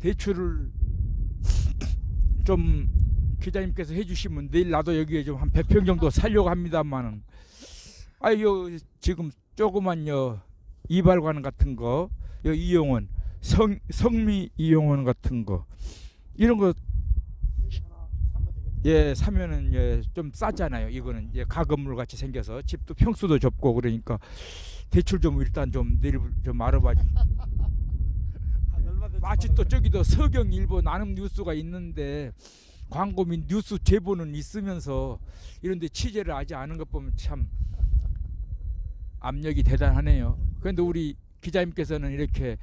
대출을 좀 기자님께서 해주시면 내일 나도 여기에 좀 한 100평 정도 살려고 합니다만은, 아유 지금 조그만요 이발관 같은 거, 이용원 성미 이용원 같은 거 이런 거 예 사면은 예 좀 싸잖아요. 이거는 이제 가건물 같이 생겨서 집도 평수도 좁고 그러니까 대출 좀 일단 좀 내일 좀 알아봐 주. 마치 또 저기도 서경일보 나눔 뉴스가 있는데 광고 및 뉴스 제보는 있으면서 이런데 취재를 하지 않은 것 보면 참 압력이 대단하네요. 그런데 우리 기자님께서는 이렇게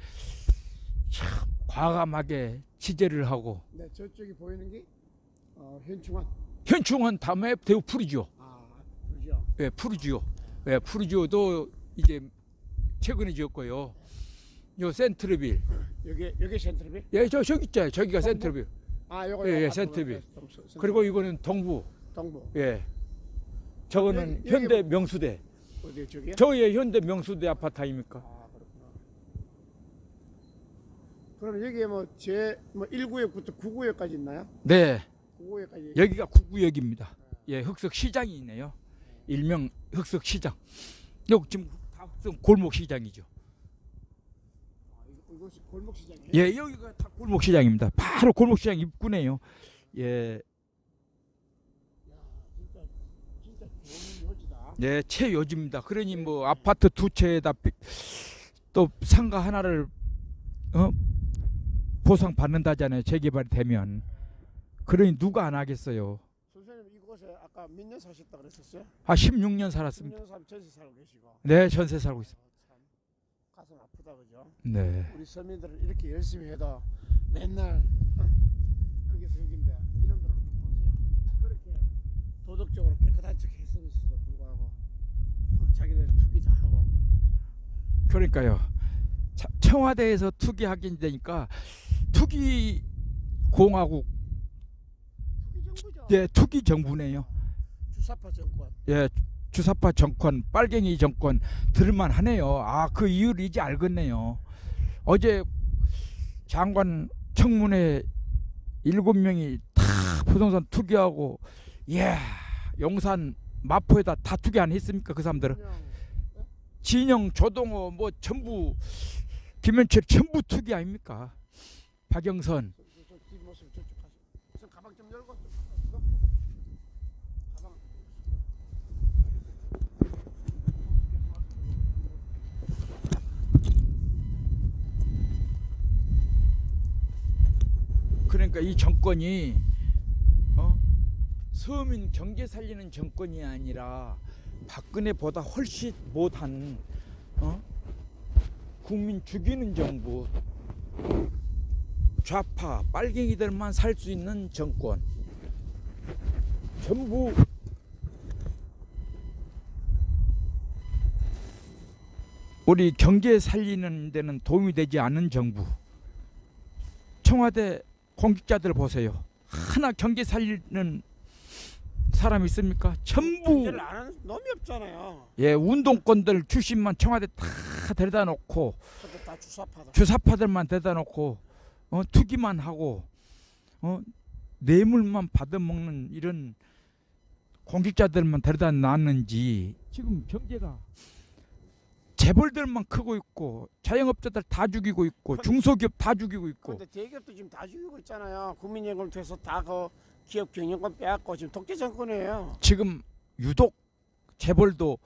참 과감하게 취재를 하고. 네, 저쪽이 보이는 게 현충원. 현충원 다음에 대우 푸르지오. 그렇죠. 예, 푸르지오. 예, 푸르지오도 이제 최근에 지었고요. 요 센트르빌. 여기 센트르빌? 예, 저기 있잖아요. 저기가 센트르빌. 요거 예, 센트르빌. 그리고 이거는 동부. 예. 저거는 여기 현대 명수대. 어디 저기요? 저의 현대 명수대 아파트 아닙니까? 그렇구나. 그럼 여기에 뭐 1구역부터 9구역까지 있나요? 네. 9구역까지. 여기가 구구역입니다. 예, 흑석 시장이 있네요. 일명 흑석 시장. 여기 지금 다 흑석 골목 시장이죠. 이곳이 골목 시장이에요? 예, 여기가 다 골목 시장입니다. 바로 골목 시장 입구네요. 예. 진짜 좋은 요지다. 예, 최요지입니다. 그러니 뭐 아파트 두 채에다 또 상가 하나를 보상 받는다잖아요. 재개발이 되면. 그러니 누가 안 하겠어요. 선생님 이곳에 아까 몇 년 사셨다 그랬었어요? 16년 살았습니다. 16년 살면 전세 살고 계시고. 네, 전세 살고 있습니다. 참 가슴 아프다 그죠? 네. 우리 서민들은 이렇게 열심히 해도 맨날 거기서 여긴데 이놈들 한번 보세요. 그렇게 도덕적으로 깨끗한 척 했음에도 불구하고 자기들 투기 다 하고. 그러니까요. 청와대에서 투기하긴 되니까 투기 공화국. 투기 정부죠. 예, 투기 정부네요. 주사파 정권. 예, 주사파 정권, 빨갱이 정권 들만 하네요. 아, 그 이유를 이제 알겠네요. 어제 장관 청문회 7명이 다 부동산 투기하고, 예, 용산 마포에다 다 투기 안 했습니까? 그 사람들은 진영, 조동호 뭐 전부, 김현철 전부 투기 아닙니까? 박영선. 저 뒷모습 저쪽 가시. 가방 좀 열고 가방. 그러니까 이 정권이 서민 경제 살리는 정권이 아니라 박근혜보다 훨씬 못한 국민 죽이는 정부, 좌파 빨갱이들만 살 수 있는 정권, 전부 우리 경제 살리는 데는 도움이 되지 않는 정부. 청와대 공직자들 보세요. 하나 경제 살리는 사람 있습니까? 전부 경제를 안 하는 놈이 없잖아요. 예, 운동권들 출신만 청와대 다 데려다 놓고, 그것도 다 주사파다. 주사파들만 데려다 놓고 투기만 하고 뇌물만 받아먹는 이런 공직자들만 데려다 놨는지 지금 경제가 재벌들만 크고 있고 자영업자들 다 죽이고 있고 중소기업 다 죽이고 있고. 근데 대기업도 지금 다 죽이고 있잖아요. 국민연금 통해서 다 그 기업 경영권 빼앗고 지금 독재 정권이에요. 지금 유독 재벌도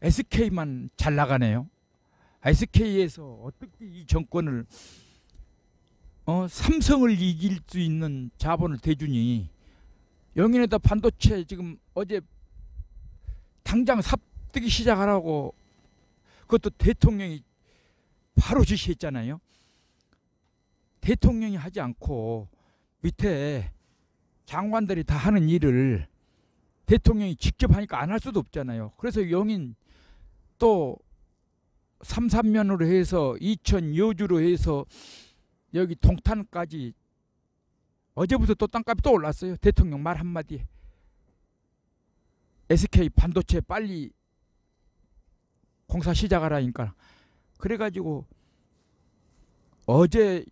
SK만 잘 나가네요. SK에서 어떻게 이 정권을 삼성을 이길 수 있는 자본을 대주니. 영인에다 반도체 지금 어제 당장 삽뜨기 시작하라고 그것도 대통령이 바로 지시했잖아요. 대통령이 하지 않고 밑에 장관들이 다 하는 일을 대통령이 직접 하니까 안 할 수도 없잖아요. 그래서 영인 또 삼산면으로 해서 이천 여주로 해서 여기 동탄까지 어제부터 또 땅값이 또 올랐어요. 대통령 말 한마디에 SK 반도체 빨리 공사 시작하라니까. 그래가지고 어제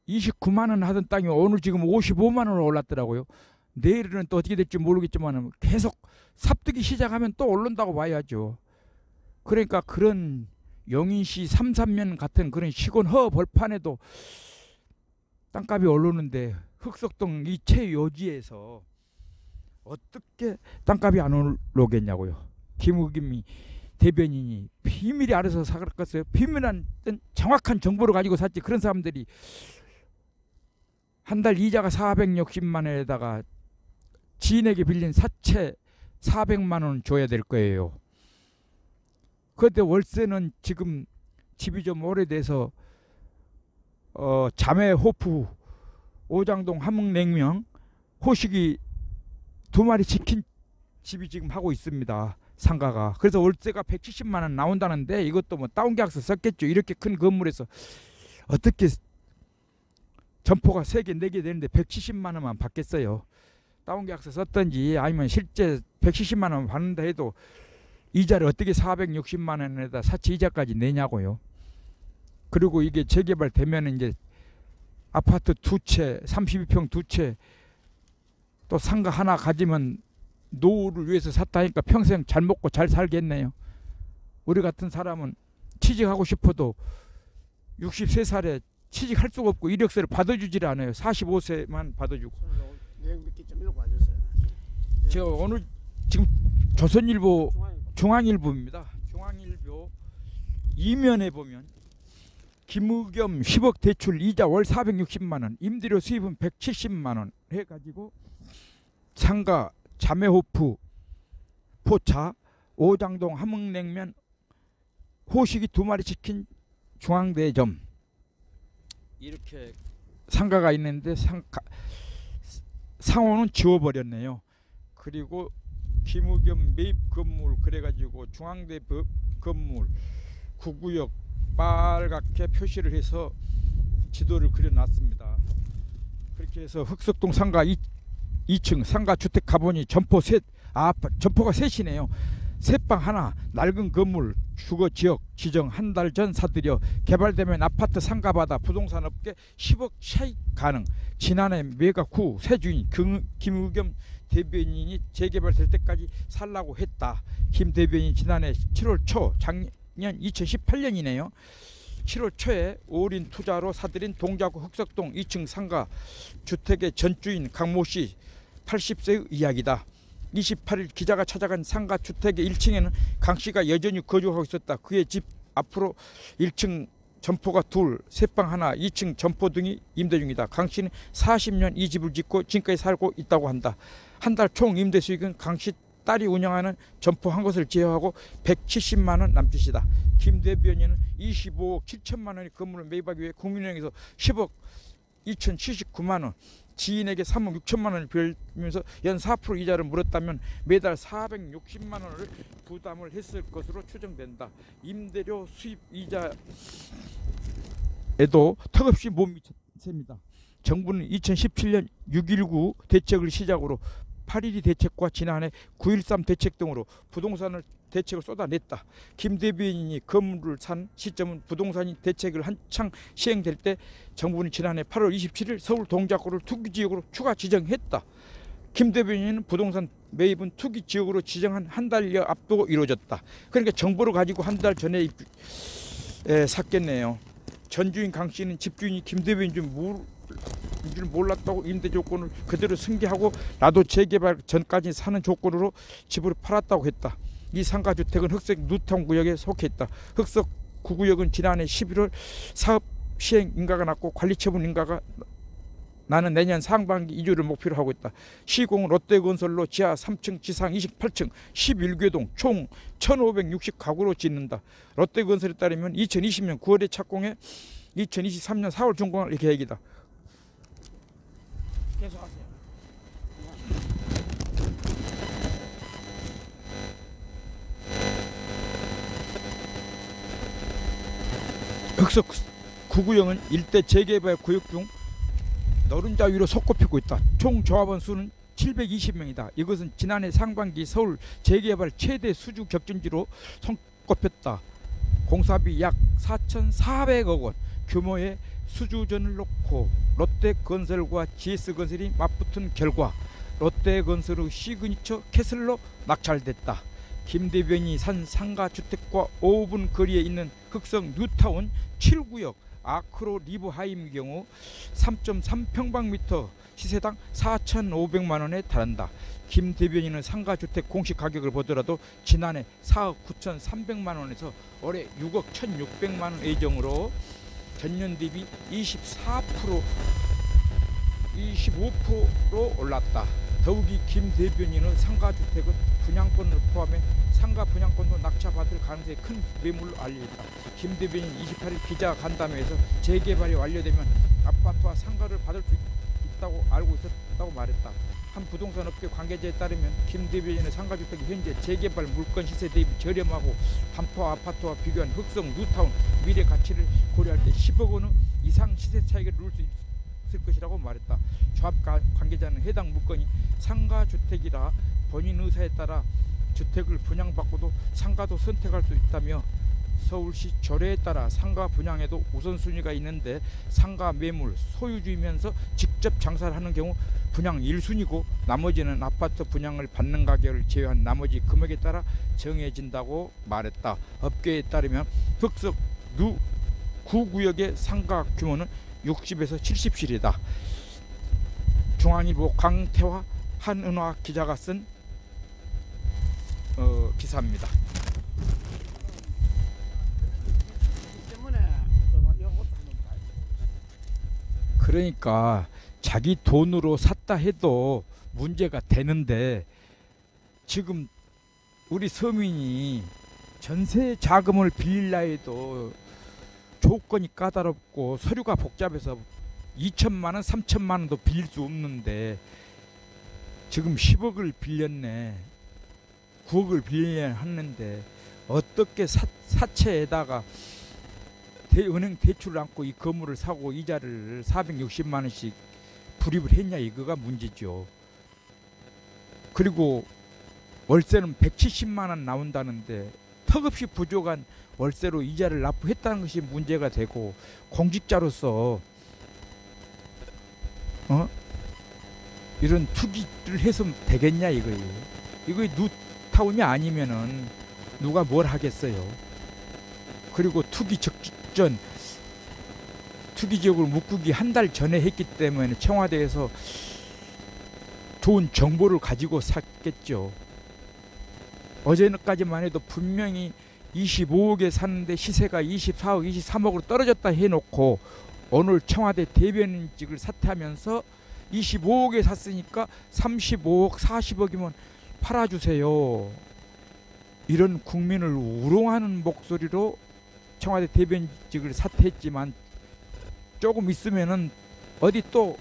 29만 원 하던 땅이 오늘 지금 55만 원으로 올랐더라고요. 내일은 또 어떻게 될지 모르겠지만 계속 삽뜨기 시작하면 또 오른다고 봐야죠. 그러니까 그런 용인시 삼산면 같은 그런 시골 허벌판에도 땅값이 오르는데 흑석동 이 최요지에서 어떻게 땅값이 안 오르겠냐고요. 김우김이 대변인이 비밀이 알아서 사갔어요. 비밀한 정확한 정보를 가지고 샀지. 그런 사람들이 한 달 이자가 460만 원에다가 지인에게 빌린 사채 400만 원 줘야 될 거예요. 그런데 월세는 지금 집이 좀 오래돼서 자매 호프 오장동 함흥냉면 호식이 2마리 치킨 집이 지금 하고 있습니다. 상가가. 그래서 월세가 170만 원 나온다는데 이것도 뭐 다운계약서 썼겠죠. 이렇게 큰 건물에서 어떻게 점포가 3개 4개 되는데 170만 원만 받겠어요. 다운계약서 썼던지 아니면 실제 170만 원 받는다 해도 이자를 어떻게 460만 원에다 사채 이자까지 내냐고요. 그리고 이게 재개발되면 이제 아파트 2채 32평 2채 또 상가 하나 가지면 노후를 위해서 샀다니까 평생 잘 먹고 잘 살겠네요. 우리 같은 사람은 취직하고 싶어도 63살에 취직할 수가 없고 이력서를 받아주질 않아요. 45세만 받아주고. 내용 몇 개 좀 읽어봐주세요. 제가 오늘 지금 조선일보 중앙일보입니다. 중앙일보 이면에 보면 김우겸 10억 대출 이자 월 460만 원 임대료 수입은 170만 원 해가지고 상가 자매호프 포차 오장동 함흥냉면 호식이 2마리 치킨 중앙대점 이렇게 상가가 있는데 상호는 지워버렸네요. 그리고 김우겸 매입 건물 그래가지고 중앙대 건물 구구역 빨갛게 표시를 해서 지도를 그려놨습니다. 그렇게 해서 흑석동 상가 2층 상가 주택 가보니 점포 점포가 셋이네요. 셋방 하나 낡은 건물 주거 지역 지정 한 달 전 사들여 개발되면 아파트 상가받아 부동산 업계 10억 차익 가능. 지난해 매각 후 새 주인 김우겸 대변인이 재개발될 때까지 살라고 했다. 김 대변인 지난해 7월 초 작년 2018년이네요. 7월 초에 올인 투자로 사들인 동작구 흑석동 2층 상가 주택의 전주인 강모씨 80세의 이야기다. 28일 기자가 찾아간 상가 주택의 1층에는 강씨가 여전히 거주하고 있었다. 그의 집 앞으로 1층 점포가 둘, 셋방 하나, 2층 점포 등이 임대 중이다. 강씨는 40년 이 집을 짓고 지금까지 살고 있다고 한다. 한 달 총 임대 수익은 강씨 딸이 운영하는 점포 한 곳을 제외하고 170만 원 남짓이다. 김 대변인은 25억 7천만 원의 건물을 매입하기 위해 국민은행에서 10억 2,079만 원, 지인에게 3억 6천만 원을 빌면서 연 4% 이자를 물었다면 매달 460만 원을 부담을 했을 것으로 추정된다. 임대료 수입 이자에도 턱없이 못 미칩니다. 정부는 2017년 6.19 대책을 시작으로 8.12 대책과 지난해 9.13 대책 등으로 부동산을 대책을 쏟아냈다. 김 대변인이 건물을 산 시점은 부동산 대책을 한창 시행될 때 정부는 지난해 8월 27일 서울 동작구를 투기지역으로 추가 지정했다. 김 대변인은 부동산 매입은 투기지역으로 지정한 한 달여 앞두고 이루어졌다. 그러니까 정보를 가지고 한 달 전에 샀겠네요. 전주인 강씨는 집주인이 김 대변인 줄 몰랐다고 임대 조건을 그대로 승계하고 나도 재개발 전까지 사는 조건으로 집을 팔았다고 했다. 이 상가주택은 흑석 뉴타운 구역에 속해있다. 흑석 9구역은 지난해 11월 사업 시행 인가가 났고 관리처분 인가가 나는 내년 상반기 이주를 목표로 하고 있다. 시공은 롯데건설로 지하 3층 지상 28층 11개동 총 1560가구로 짓는다. 롯데건설에 따르면 2020년 9월에 착공해 2023년 4월 준공할 계획이다. 계속하세요. 흑석 9구역은 일대 재개발 구역 중 노른자 위로 솟구피고 있다. 총 조합원 수는 720명이다. 이것은 지난해 상반기 서울 재개발 최대 수주 격전지로 손꼽혔다. 공사비 약 4,400억 원 규모의 수주전을 놓고 롯데건설과 GS건설이 맞붙은 결과 롯데건설의 시그니처 캐슬로 낙찰됐다. 김 대변인이 산 상가주택과 5분 거리에 있는 흑성 뉴타운 7구역 아크로 리브하임 경우 3.3평방미터 시세당 4,500만원에 달한다. 김 대변인은 상가주택 공시 가격을 보더라도 지난해 4억 9,300만원에서 올해 6억 1,600만원 예정으로 전년 대비 25% 올랐다. 더욱이 김 대변인은 상가주택은 분양권을 포함해 상가 분양권도 낙찰받을 가능성이 큰 매물로 알려졌다. 김 대변인 28일 기자간담회에서 재개발이 완료되면 아파트와 상가를 받을 수 있다고 알고 있었다고 말했다. 한 부동산 업계 관계자에 따르면 김 대변인의 상가주택이 현재 재개발 물건 시세 대비 저렴하고 반포 아파트와 비교한 흑성 뉴타운 미래 가치를 고려할 때 10억 원 이상 시세 차익을 누릴 수 있을 것이라고 말했다. 조합 관계자는 해당 물건이 상가주택이라 본인 의사에 따라 주택을 분양받고도 상가도 선택할 수 있다며 서울시 조례에 따라 상가 분양에도 우선순위가 있는데 상가 매물 소유주이면서 직접 장사를 하는 경우 분양 1순위고 나머지는 아파트 분양을 받는 가격을 제외한 나머지 금액에 따라 정해진다고 말했다. 업계에 따르면 흑석 누 9구역의 상가 규모는 60에서 70실이다. 중앙일보 강태화 한은화 기자가 쓴 기사입니다. 그러니까 자기 돈으로 샀다 해도 문제가 되는데 지금 우리 서민이 전세 자금을 빌리려 해도 조건이 까다롭고 서류가 복잡해서 2천만 원, 3천만 원도 빌릴 수 없는데 지금 10억을 빌렸네. 9억을 빌리려 하는데 어떻게 사채에다가 은행 대출을 안고 이 건물을 사고 이자를 460만 원씩 불입을 했냐 이거가 문제죠. 그리고 월세는 170만 원 나온다는데 턱없이 부족한 월세로 이자를 납부했다는 것이 문제가 되고 공직자로서 이런 투기를 해서 되겠냐 이거예요. 이거 뉴타운이 아니면은 누가 뭘 하겠어요. 그리고 투기 직전 투기 지역을 묶기 한 달 전에 했기 때문에 청와대에서 좋은 정보를 가지고 샀겠죠. 어제까지만 해도 분명히 25억에 샀는데 시세가 24억, 23억으로 떨어졌다 해놓고 오늘 청와대 대변인직을 사퇴하면서 25억에 샀으니까 35억, 40억이면 팔아주세요. 이런 국민을 우롱하는 목소리로 청와대 대변인직을 사퇴했지만 조금 있으면은 어디 또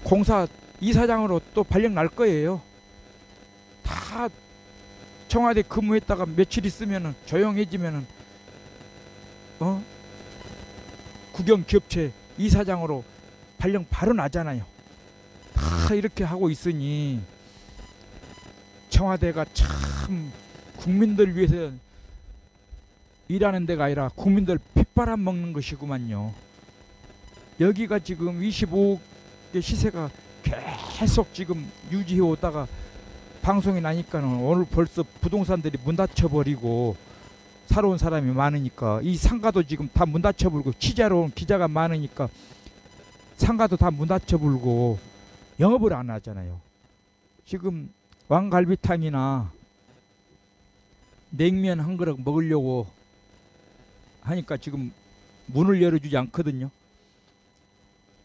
공사 이사장으로 또 발령 날 거예요. 다 청와대 근무했다가 며칠 있으면은 조용해지면은 국영기업체 이사장으로 발령 바로 나잖아요. 다 이렇게 하고 있으니 청와대가 참 국민들 위해서 일하는 데가 아니라 국민들 핏바람 먹는 것이구만요. 여기가 지금 25억의 시세가 계속 지금 유지해 오다가 방송이 나니까는 오늘 벌써 부동산들이 문 닫혀버리고 사러 온 사람이 많으니까 이 상가도 지금 다 문 닫혀버리고 취재하러 온 기자가 많으니까 상가도 다 문 닫혀버리고 영업을 안 하잖아요. 지금 왕갈비탕이나 냉면 한 그릇 먹으려고 하니까 지금 문을 열어주지 않거든요.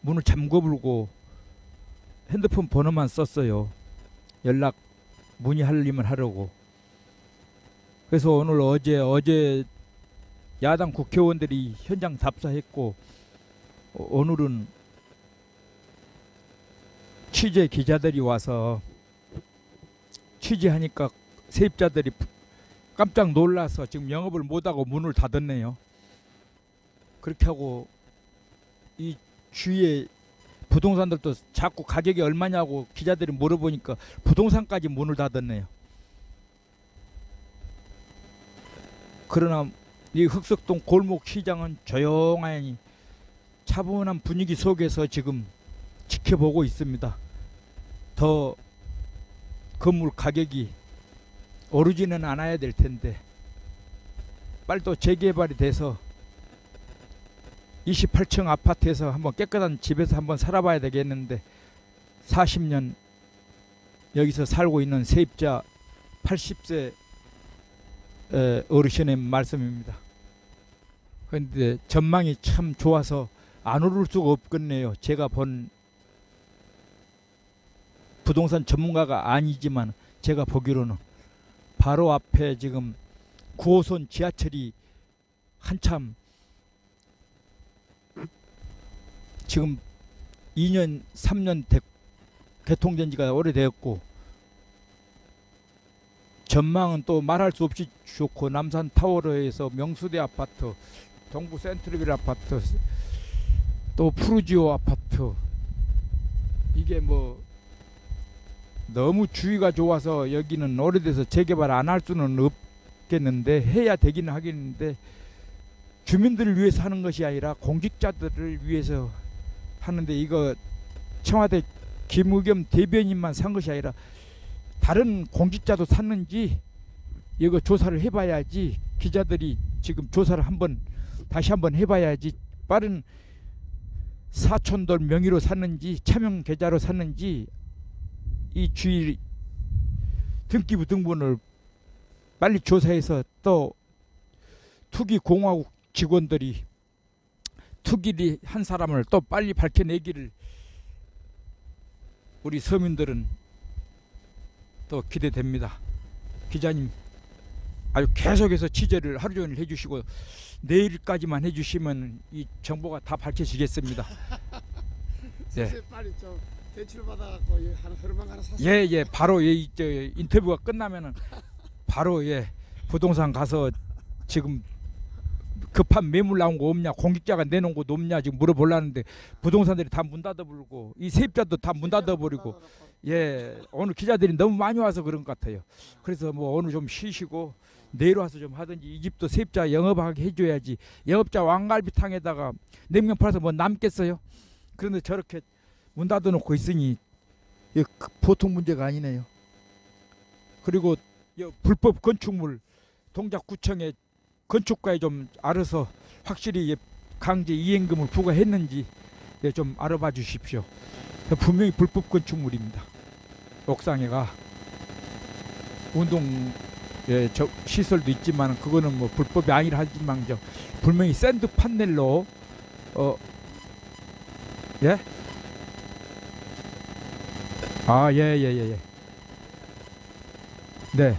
문을 잠궈불고 핸드폰 번호만 썼어요. 연락 문의하려면 하려고. 그래서 오늘 어제 야당 국회의원들이 현장 답사했고 오늘은 취재 기자들이 와서 취재하니까 세입자들이 깜짝 놀라서 지금 영업을 못하고 문을 닫았네요. 그렇게 하고 이 주위에 부동산들도 자꾸 가격이 얼마냐고 기자들이 물어보니까 부동산까지 문을 닫았네요. 그러나 이 흑석동 골목 시장은 조용하니 차분한 분위기 속에서 지금 지켜보고 있습니다. 더 건물 가격이 오르지는 않아야 될 텐데 빨리 또 재개발이 돼서 28층 아파트에서 한번 깨끗한 집에서 한번 살아봐야 되겠는데 40년 여기서 살고 있는 세입자 80세 어르신의 말씀입니다. 그런데 전망이 참 좋아서 안 오를 수가 없겠네요. 제가 본 부동산 전문가가 아니지만 제가 보기로는 바로 앞에 지금 9호선 지하철이 한참 지금 2년 3년 개통된 지가 오래되었고 전망은 또 말할 수 없이 좋고 남산 타워로에서 명수대 아파트, 동부 센트럴빌 아파트, 또 푸르지오 아파트 이게 뭐 너무 주위가 좋아서 여기는 오래돼서 재개발 안 할 수는 없겠는데 해야 되기는 하겠는데 주민들을 위해서 하는 것이 아니라 공직자들을 위해서 하는데 이거 청와대 김의겸 대변인만 산 것이 아니라 다른 공직자도 샀는지 이거 조사를 해봐야지. 기자들이 지금 조사를 다시 한번 해봐야지. 빠른 사촌돌 명의로 샀는지 차명 계좌로 샀는지 이 주의 등기부 등본을 빨리 조사해서 또 투기공화국 직원들이 투기를 한 사람을 또 빨리 밝혀내기를 우리 서민들은 또 기대됩니다. 기자님 아주 계속해서 취재를 하루 종일 해주시고 내일까지만 해주시면 이 정보가 다 밝혀지겠습니다. 네. 빨리 좀 대출 받아갖고 한 흐름만 하나 샀어요. 예, 바로 저 인터뷰가 끝나면은 바로 부동산 가서 지금 급한 매물 나온 거 없냐, 공직자가 내놓은 거 없냐 지금 물어보려는데 부동산들이 다 문 닫아버리고 이 세입자도 다 문 닫아버리고 오늘 기자들이 너무 많이 와서 그런 것 같아요. 그래서 뭐 오늘 좀 쉬시고 내일 와서 좀 하든지 이 집도 세입자 영업하게 해줘야지. 영업자 왕갈비탕에다가 냉면 팔아서 뭐 남겠어요? 그런데 저렇게 문 닫아놓고 있으니 보통 문제가 아니네요. 그리고 불법 건축물 동작구청에 건축가에 좀 알아서 확실히 강제 이행금을 부과했는지 좀 알아봐 주십시오. 분명히 불법 건축물입니다. 옥상에가 운동 시설도 있지만 그거는 뭐 불법이 아니라 하지만 분명히 샌드 판넬로 예? 아, 예. 네.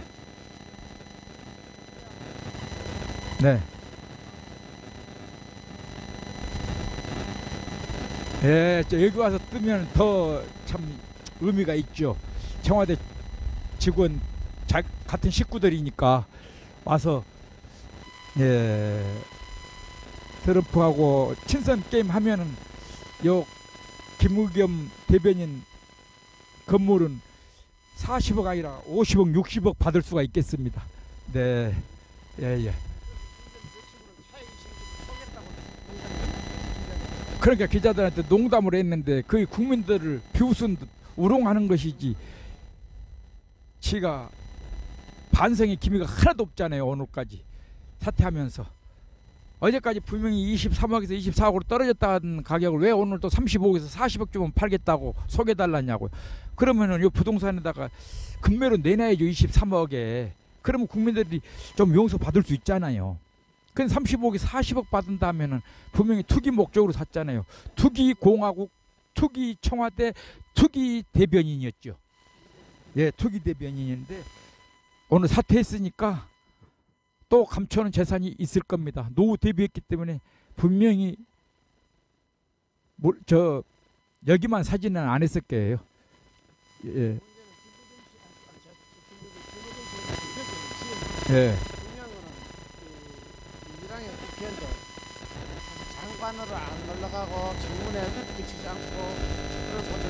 네. 여기 와서 뜨면 더 참 의미가 있죠. 청와대 직원 같은 식구들이니까 와서 트럼프하고 친선 게임 하면은 요 김의겸 대변인 건물은 40억 아니라 50억 60억 받을 수가 있겠습니다. 네. 예. 그러니까 기자들한테 농담을 했는데 그 국민들을 비웃은 우롱하는 것이지 지가 반성의 기미가 하나도 없잖아요. 오늘까지 사퇴하면서 어제까지 분명히 23억에서 24억으로 떨어졌다는 가격을 왜 오늘 또 35억에서 40억 주면 팔겠다고 속여달라냐고요. 그러면은 이 부동산에다가 금매로 내놔야죠. 23억에. 그러면 국민들이 좀 용서 받을 수 있잖아요. 근데 35억에 40억 받은다면은 분명히 투기 목적으로 샀잖아요. 투기 공화국, 투기 청와대, 투기 대변인이었죠. 투기 대변인인데 오늘 사퇴했으니까 또 감춰놓은 재산이 있을 겁니다. 노후 대비했기 때문에 분명히 여기만 사진은 안 했을 거예요. 예. 장관으로 안 올라가고 정문에 비치지 않고 그런 분들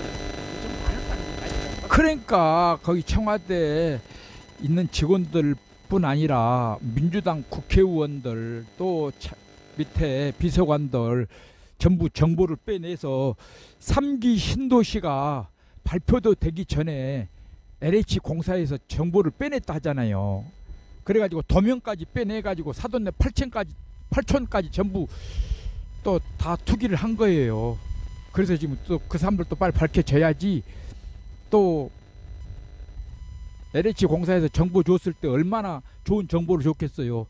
좀 많을 거 아닙니까? 그러니까 거기 청와대에 있는 직원들 뿐 아니라 민주당 국회의원들 또 밑에 비서관들 전부 정보를 빼내서 3기 신도시가 발표도 되기 전에 LH 공사에서 정보를 빼냈다 하잖아요. 그래가지고 도면까지 빼내가지고 사돈네 8촌까지 전부 또 다 투기를 한 거예요. 그래서 지금 또 그 사람들도 빨리 밝혀져야지. 또 LH 공사에서 정보 줬을 때 얼마나 좋은 정보를 줬겠어요.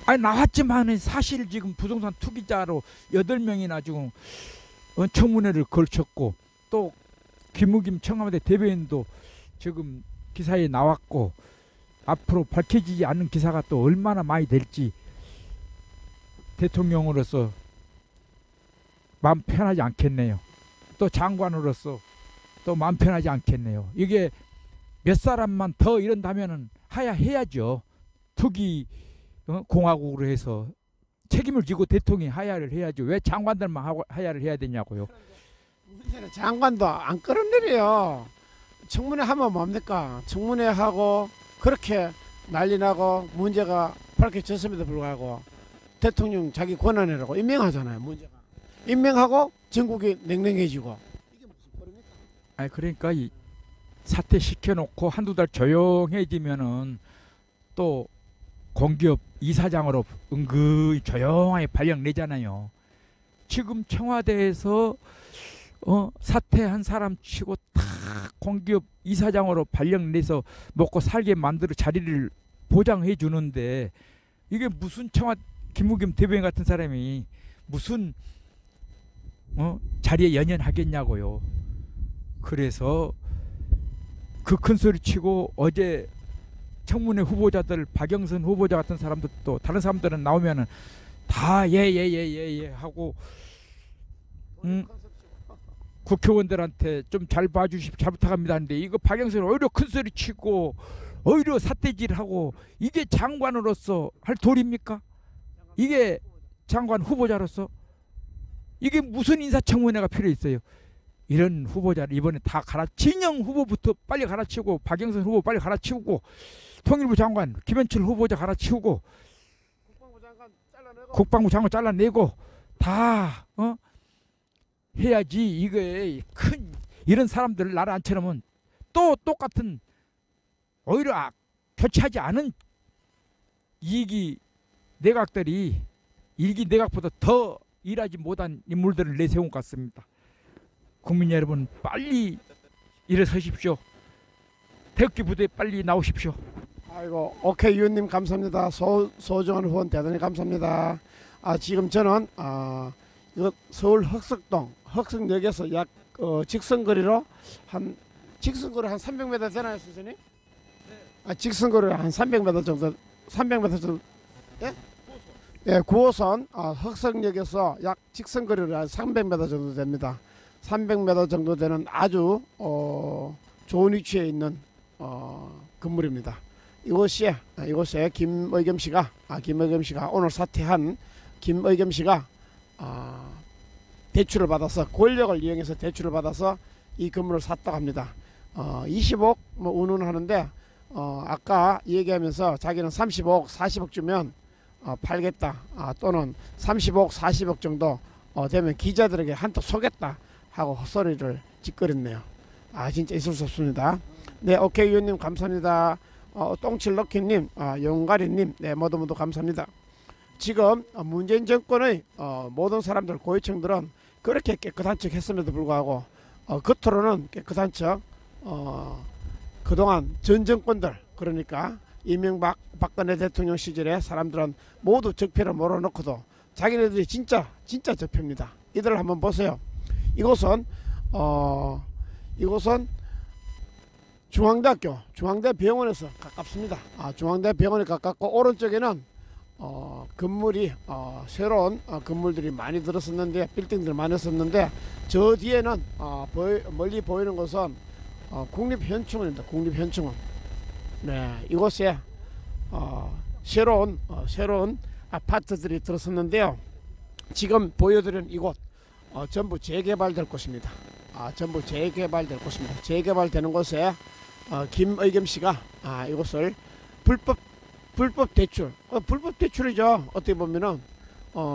아니 나왔지만 사실 지금 부동산 투기자로 8명이나 지금 청문회를 걸쳤고, 또 김우김 청와대 대변인도 지금 기사에 나왔고, 앞으로 밝혀지지 않는 기사가 또 얼마나 많이 될지 대통령으로서 마음 편하지 않겠네요. 또 장관으로서 또 마음 편하지 않겠네요. 이게 몇 사람만 더 이런다면은 하야해야죠. 투기 공화국으로 해서 책임을 지고 대통령이 하야를 해야죠. 왜 장관들만 하야를 해야 되냐고요. 문제는 장관도 안 끌어내려요. 청문회 하면 뭡니까? 청문회 하고 그렇게 난리 나고 문제가 밝혀졌음에도 불구하고 대통령 자기 권한이라고 임명하잖아요. 문제가 임명하고 전국이 냉랭해지고, 이게 무슨 꼴입니까? 아니 그러니까 이 사퇴 시켜놓고 한두 달 조용해지면은 또 공기업 이사장으로 은근히 조용하게 발령 내잖아요. 지금 청와대에서 사퇴한 사람 치고 다 공기업 이사장으로 발령 내서 먹고 살게 만들어 자리를 보장해 주는데, 이게 무슨 김우겸 대변인 같은 사람이 무슨 자리에 연연하겠냐고요. 그래서 그 큰 소리 치고 어제 청문회 후보자들, 박영선 후보자 같은 사람들도, 다른 사람들은 나오면은 다 예 하고 국회의원들한테 좀 잘 봐주십시오, 잘 부탁합니다 하는데, 이거 박영선 오히려 큰 소리 치고 오히려 삿대질하고, 이게 장관으로서 할 도리입니까? 이게 장관 후보자로서 이게 무슨 인사청문회가 필요 있어요? 이런 후보자를 이번에 다 진영 후보부터 빨리 갈아치우고, 박영선 후보 빨리 갈아치우고, 통일부 장관 김현철 후보자 갈아치우고, 국방부 장관 잘라내고 다 해야지. 이게 큰 이런 사람들을 나라 앉혀놓으면 또 똑같은, 오히려 교체하지 않은 이기 내각들이 일기 내각보다 더 일하지 못한 인물들을 내세운 것 같습니다. 국민 여러분, 빨리 일어서십시오. 태극기 부대에 빨리 나오십시오. 아이고, 오케이 의원님 감사합니다. 소정한 후원 대단히 감사합니다. 지금 저는 이거 서울 흑석역에서 약 직선거리로 한 300m 되나요, 선생님? 네. 직선거리 한 300m 정도, 300m 정도. 예? 예, 9호선 흑석역에서 약 직선거리로 한 300m 정도 됩니다. 300m 정도 되는 아주 좋은 위치에 있는 건물입니다. 이곳에 김의겸 씨가 오늘 사퇴한 김의겸 씨가 대출을 받아서, 권력을 이용해서 대출을 받아서 이 건물을 샀다고 합니다. 20억 운운하는데 아까 얘기하면서 자기는 30억 40억 주면 팔겠다, 또는 30억 40억 정도 되면 기자들에게 한턱 쏘겠다 하고 헛소리를 짓거렸네요. 진짜 있을 수 없습니다. 네, 오케이 의원님 감사합니다. 똥칠럭키님, 용가리님, 네, 모두 감사합니다. 지금 문재인 정권의 모든 사람들, 고위층들은 그렇게 깨끗한 척 했음에도 불구하고 겉으로는 깨끗한 척 그동안 전 정권들, 그러니까 이명박 박근혜 대통령 시절에 사람들은 모두 적폐를 몰아넣고도 자기네들이 진짜 적폐입니다. 이들을 한번 보세요. 이곳은 중앙대 병원에서 가깝습니다. 중앙대 병원에 가깝고, 오른쪽에는 건물이 새로운 건물들이 많이 들었었는데, 빌딩들 많이 썼는데, 저 뒤에는 멀리 보이는 것은 국립현충원입니다. 국립현충원. 네, 이곳에 새로운 아파트들이 들었었는데요. 지금 보여드린 이곳 전부 재개발될 곳입니다. 전부 재개발될 곳입니다. 재개발되는 곳에 김의겸 씨가 이곳을 불법 대출, 불법 대출이죠. 어떻게 보면은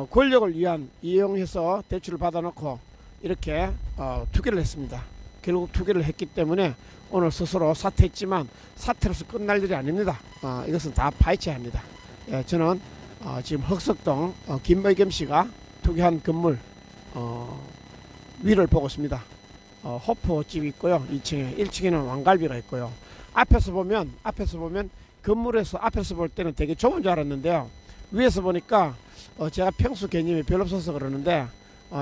권력을 이용해서 대출을 받아놓고 이렇게 투기를 했습니다. 결국 투기를 했기 때문에 오늘 스스로 사퇴했지만 사퇴로서 끝날 일이 아닙니다. 이것은 다 파헤쳐야 합니다. 예, 저는 지금 흑석동 김의겸 씨가 투기한 건물 위를 보고 있습니다. 호프집이 있고요. 2층에 1층에는 왕갈비가 있고요. 앞에서 보면 건물에서 앞에서 볼 때는 되게 좁은 줄 알았는데요. 위에서 보니까 제가 평수 개념이 별로 없어서 그러는데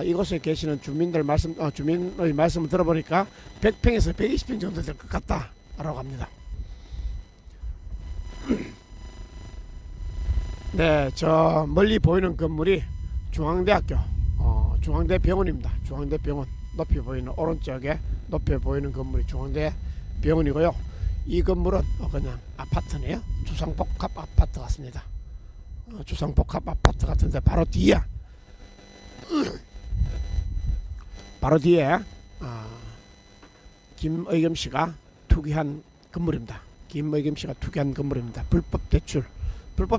이곳에 계시는 주민의 말씀을 들어보니까 100평에서 120평 정도 될 것 같다 라고 합니다. 네, 저 멀리 보이는 건물이 중앙대학교 중앙대 병원입니다. 중앙대 병원 높이 보이는 오른쪽에 높이 보이는 건물이 중앙대 병원이고요. 이 건물은 그냥 아파트네요. 주상복합 아파트 같습니다. 주상복합 아파트 같은데 바로 뒤에 김의겸 씨가 투기한 건물입니다. 김의겸 씨가 투기한 건물입니다. 불법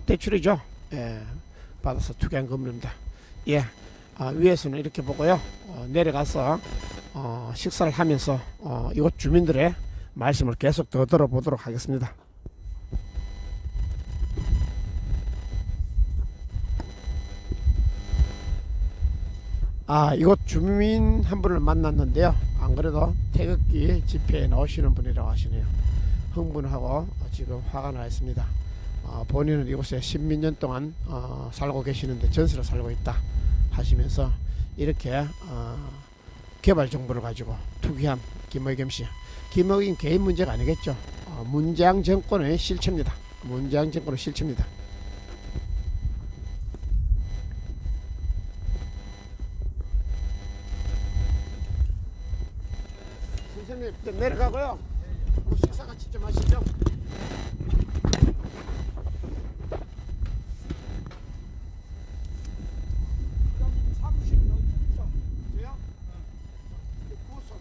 대출이죠. 예, 받아서 투기한 건물입니다. 예, 위에서는 이렇게 보고요. 내려가서 식사를 하면서 이곳 주민들의 말씀을 계속 더 들어보도록 하겠습니다. 이곳 주민 한 분을 만났는데요. 안 그래도 태극기 집회에 나오시는 분이라고 하시네요. 흥분하고 지금 화가 나 있습니다. 본인은 이곳에 10몇 년 동안 살고 계시는데 전세로 살고 있다 하시면서 이렇게 개발 정보를 가지고 투기한 김의겸 씨. 김의겸 개인 문제가 아니겠죠. 문재인 정권의 실체입니다. 문재인 정권의 실체입니다. 선생님 내려가고요. 식사 같이 좀 하시죠. 사무실은 어디죠? 저요? 구선.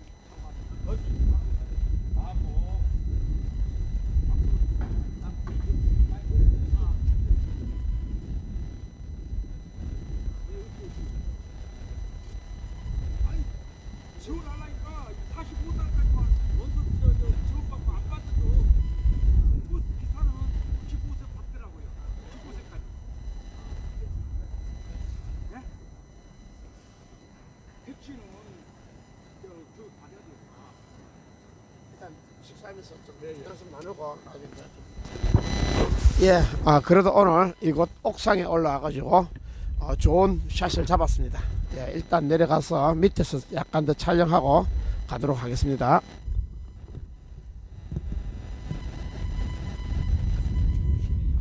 지원하려니까 45달까지만 먼저 지원받고 안 받아도 기사는 95세 받더라고요. 95세까지. 네? 택시는 저 받아야 돼요. 일단 식사하면서 좀 연습 나누고 나중에. 예, 그래도 오늘 이곳 옥상에 올라와가지고 좋은 샷을 잡았습니다. 예, 일단 내려가서 밑에서 약간 더 촬영하고 가도록 하겠습니다.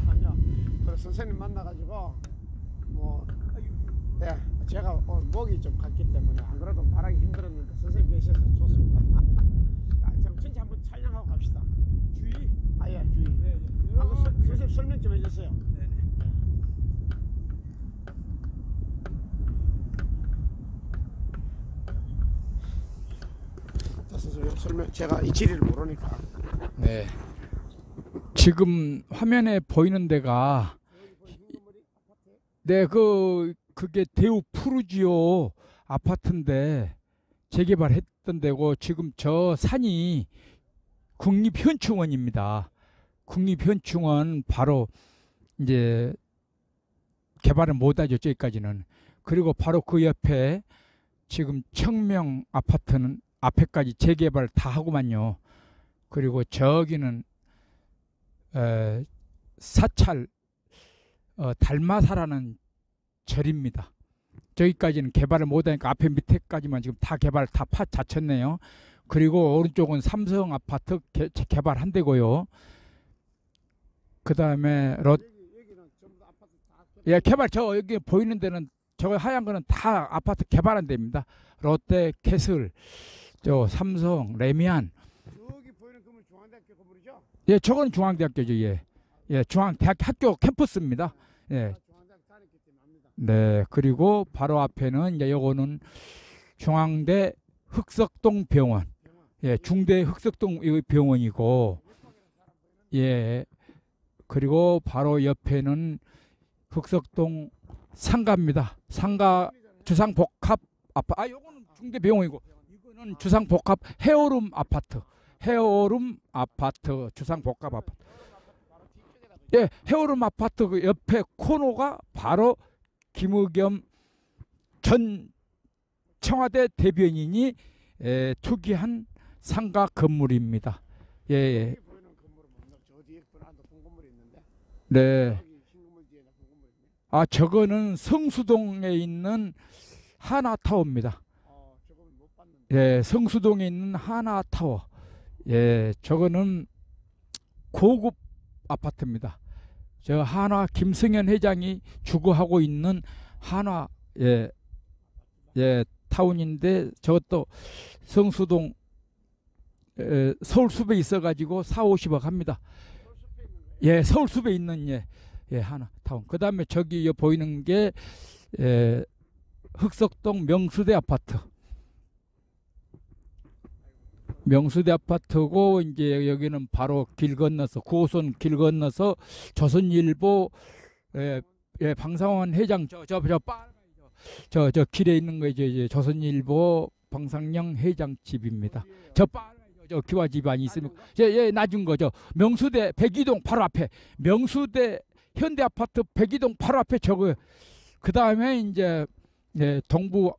아니요, 그래 선생님 만나가지고 예, 제가 오늘 목이 좀 갔기 때문에 안 그래도 말하기 힘들었는데 선생님 계셔서 좋습니다. 좀 전체 한번 촬영하고 갑시다. 주의? 예, 주의. 네, 선생님 설명 좀 해주세요. 네. 설명, 제가 이 지리를 모르니까. 네. 지금 화면에 보이는 데가 네, 그게 대우 푸르지오 아파트인데 재개발했던 데고 지금 저 산이 국립현충원입니다. 국립현충원 바로 이제 개발을 못하죠, 저기까지는. 그리고 바로 그 옆에 지금 청명 아파트는 앞에까지 재개발 다 하고만요. 그리고 저기는 사찰 달마사라는 절입니다. 저기까지는 개발을 못하니까 앞에 밑에까지만 지금 다 개발 다 자쳤네요. 그리고 오른쪽은 삼성 아파트 개발한 데고요. 그 다음에 예, 개발 저 여기 보이는 데는 저거 하얀 거는 다 아파트 개발한 데입니다. 롯데, 캐슬, 저 삼성, 레미안. 여기 보이는 건물 중앙대학교 건물이죠? 예, 저거는 중앙대학교죠. 예, 예, 중앙대학교 학교 캠퍼스입니다. 예. 네, 그리고 바로 앞에는 이제 요거는 중앙대 흑석동 병원. 예, 중대 흑석동 병원이고, 예, 그리고 바로 옆에는 흑석동 상가입니다. 상가 주상복합 아파트. 요거는 중대 병원이고, 이거는 주상복합 헤어룸 아파트. 헤어룸 아파트, 주상복합 아파트. 예, 헤어룸 아파트 그 옆에 코너가 바로 김의겸 전 청와대 대변인이 투기한 상가 건물입니다. 예, 예. 네. 아, 저거는 성수동에 있는 하나타워입니다. 예, 성수동에 있는 하나타워. 예, 저거는 고급 아파트입니다. 저 한화 김승현 회장이 주거하고 있는 한화 타운인데, 저것도 성수동 서울숲에 있어가지고 4,50억 합니다. 예, 서울숲에 있는 하나 타운. 그 다음에 저기 보이는 게 흑석동 명수대 아파트. 명수대 아파트고, 이제 여기는 바로 길 건너서 9호선 길 건너서 조선일보 방상원 회장 저 길에 있는 거 이제 조선일보 방상영 회장 집입니다. 저 기와 집안이 있습니까? 놔준 거죠. 명수대 백이동 바로 앞에, 명수대 현대 아파트 백이동 바로 앞에 저거. 그 다음에 이제 동부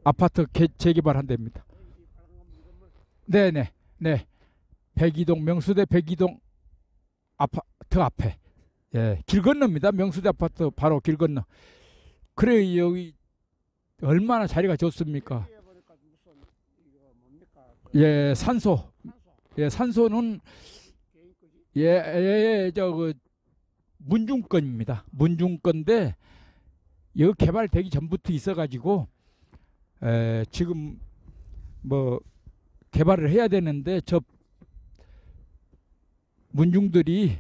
아파트 재개발한 데입니다. 네네, 네. 백이동, 명수대 백이동 아파트 앞에. 예, 길 건너입니다. 명수대 아파트 바로 길 건너. 그래, 여기 얼마나 자리가 좋습니까? 예, 산소. 예, 산소는 저 문중권입니다. 문중권인데 여기 개발되기 전부터 있어가지고 지금 뭐 개발을 해야 되는데, 저 문중들이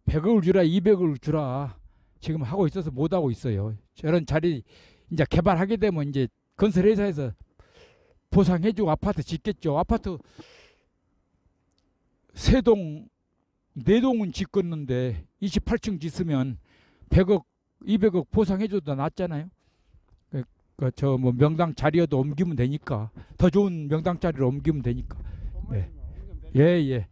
100억을 주라 200억을 주라 지금 하고 있어서 못 하고 있어요. 저런 자리 이제 개발하게 되면 이제 건설회사에서 보상해주고 아파트 짓겠죠. 아파트 3동 4동은 짓겠는데 28층 짓으면 100억 200억 보상해줘도 낫잖아요. 저 뭐 명당 자리여도 옮기면 되니까, 더 좋은 명당 자리로 옮기면 되니까. 예, 예.